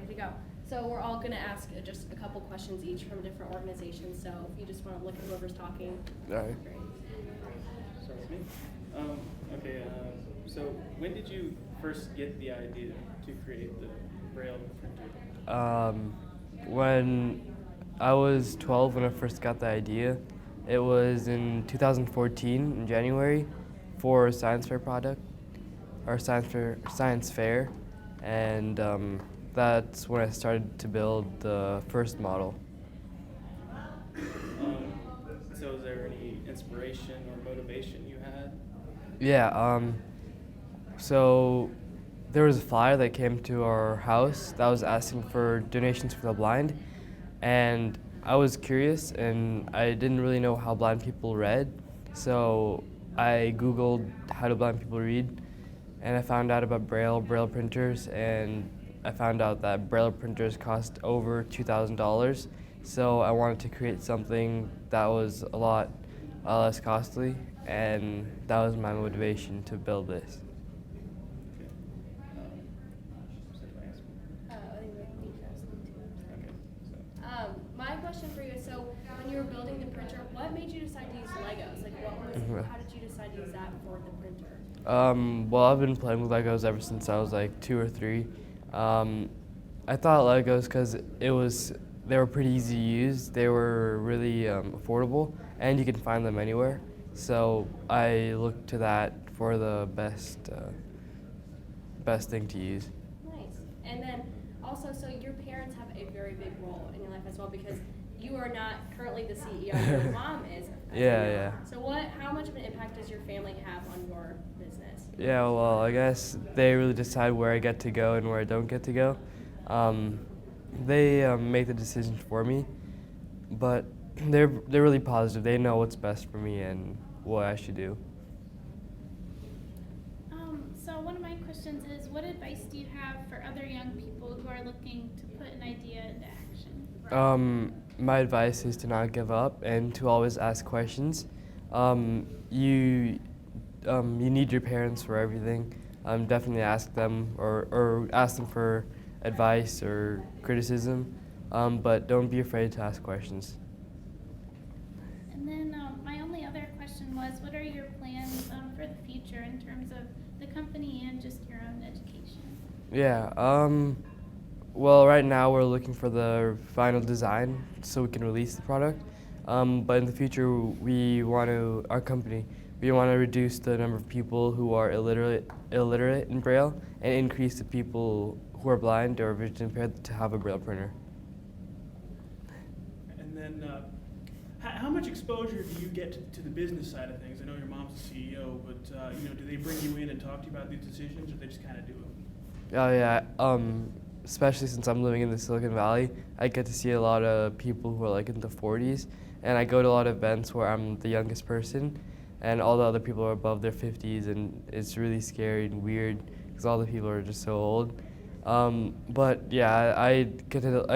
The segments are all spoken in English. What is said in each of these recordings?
ready to go. So we're all going to ask just a couple questions each from different organizations. So if you just want to look at whoever's talking. All right. Great. Start with me. Okay. So when did you first get the idea to create the Braille printer? When I was 12, when I first got the idea, it was in 2014 in January for a science fair product, or science fair, and that's when I started to build the first model. So is there any inspiration or motivation you had? Yeah. So there was a flyer that came to our house that was asking for donations for the blind, and I was curious and I didn't really know how blind people read, so I Googled how do blind people read, and I found out about Braille printers, and I found out that Braille printers cost over $2,000, so I wanted to create something that was a lot less costly, and that was my motivation to build this. Okay. So do I ask one? I think we need to ask them too. Okay. So. My question for you is, so when you were building the printer, what made you decide to use Legos? Like, how did you decide to use that for the printer? Well, I've been playing with Legos ever since I was like 2 or 3. I thought Legos because they were pretty easy to use. They were really affordable, and you can find them anywhere. So I looked to that for the best thing to use. Nice. And then also, so your parents have a very big role in your life as well, because you are not currently the CEO. Your mom is. Yeah. So how much of an impact does your family have on your business? Yeah, well, I guess they really decide where I get to go and where I don't get to go. They make the decisions for me, but they're really positive. They know what's best for me and what I should do. So one of my questions is, what advice do you have for other young people who are looking to put an idea into action? My advice is to not give up and to always ask questions. You need your parents for everything. Definitely ask them or ask them for advice or criticism, but don't be afraid to ask questions. And then my only other question was, what are your plans for the future in terms of the company and just your own education? Yeah. Well, right now we're looking for the final design so we can release the product. But in the future, we want to reduce the number of people who are illiterate in Braille and increase the people who are blind or vision impaired to have a Braille printer. And then, how much exposure do you get to the business side of things? I know your mom's the CEO, but do they bring you in and talk to you about these decisions, or they just kind of do it? Oh yeah. Especially since I'm living in the Silicon Valley, I get to see a lot of people who are like in the 40s, and I go to a lot of events where I'm the youngest person, and all the other people are above their 50s, and it's really scary and weird because all the people are just so old. But yeah, I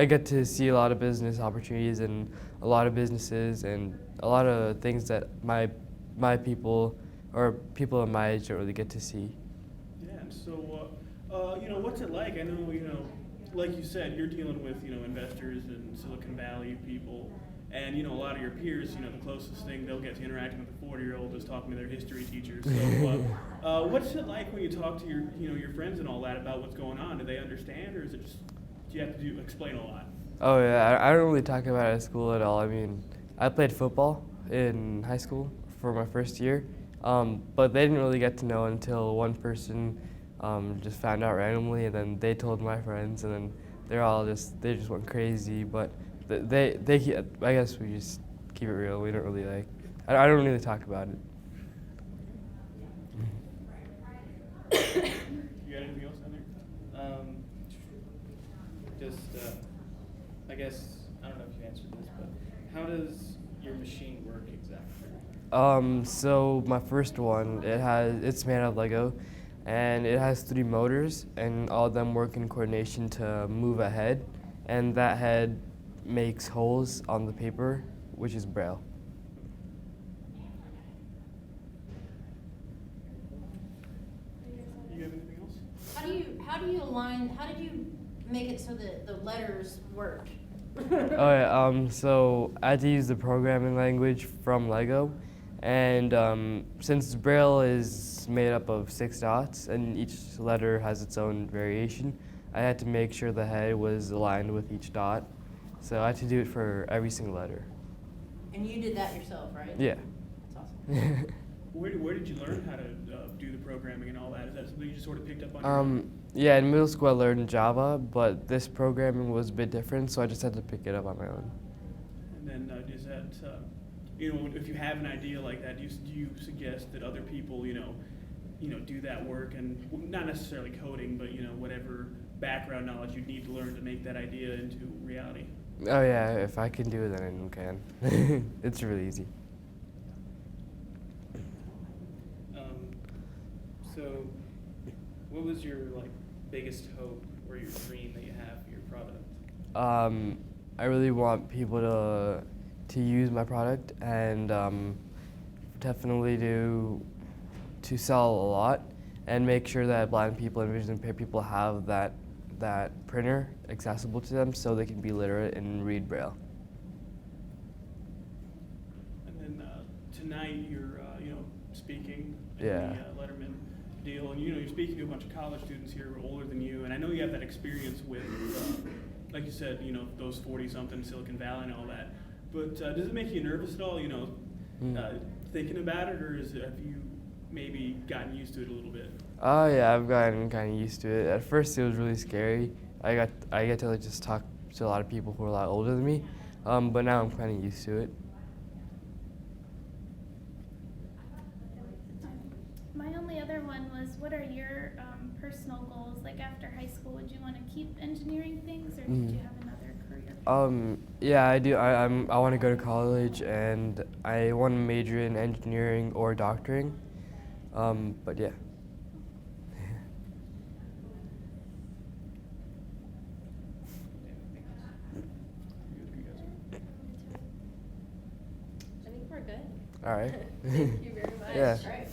get to see a lot of business opportunities and a lot of businesses and a lot of things that my people or people of my age don't really get to see. Yeah. And so, what's it like? I know, like you said, you're dealing with investors and Silicon Valley people. And a lot of your peers, the closest thing they'll get to interacting with a 40-year-old is talking to their history teacher. So, what's it like when you talk to your friends and all that about what's going on? Do they understand, or is it just do you have to explain a lot? Oh yeah, I don't really talk about it at school at all. I mean, I played football in high school for my first year, but they didn't really get to know until one person just found out randomly, and then they told my friends, and then they just went crazy. But I guess we just keep it real. We don't really I don't really talk about it. You got anything else on there? I guess, I don't know if you answered this, but how does your machine work exactly? So my first one, it's made out of Lego, and it has 3 motors, and all of them work in coordination to move a head, and that head makes holes on the paper, which is Braille. You got anything else? How did you make it so that the letters work? Oh yeah, so I had to use the programming language from Lego, and since Braille is made up of 6 dots and each letter has its own variation, I had to make sure the head was aligned with each dot. So I had to do it for every single letter. And you did that yourself, right? Yeah. That's awesome. Where did you learn how to do the programming and all that? Is that something you just sort of picked up on your own? Yeah, in middle school I learned Java, but this programming was a bit different, so I just had to pick it up on my own. And then is that, if you have an idea like that, do you suggest that other people, do that work and not necessarily coding, but whatever background knowledge you need to learn to make that idea into reality? Oh yeah, if I can do it, then anyone can. It's really easy. So, what was your biggest hope or your dream that you have for your product? I really want people to use my product and definitely to sell a lot and make sure that blind people and vision impaired people have that printer accessible to them so they can be literate and read Braille. And then tonight you're, speaking in Yeah. the Letterman deal, and you're speaking to a bunch of college students here who are older than you, and I know you have that experience with, like you said, those 40-something Silicon Valley and all that. But does it make you nervous at all, thinking about it, or have you maybe gotten used to it a little bit? Oh yeah, I've gotten kind of used to it. At first, it was really scary. I get to just talk to a lot of people who are a lot older than me, but now I'm kind of used to it. My only other one was, what are your personal goals? Like after high school, would you want to keep engineering things, or did you have another career? Yeah, I do. I want to go to college, and I want to major in engineering or doctoring. But yeah. I think we're good. All right. Thank you very much. Yeah. All right.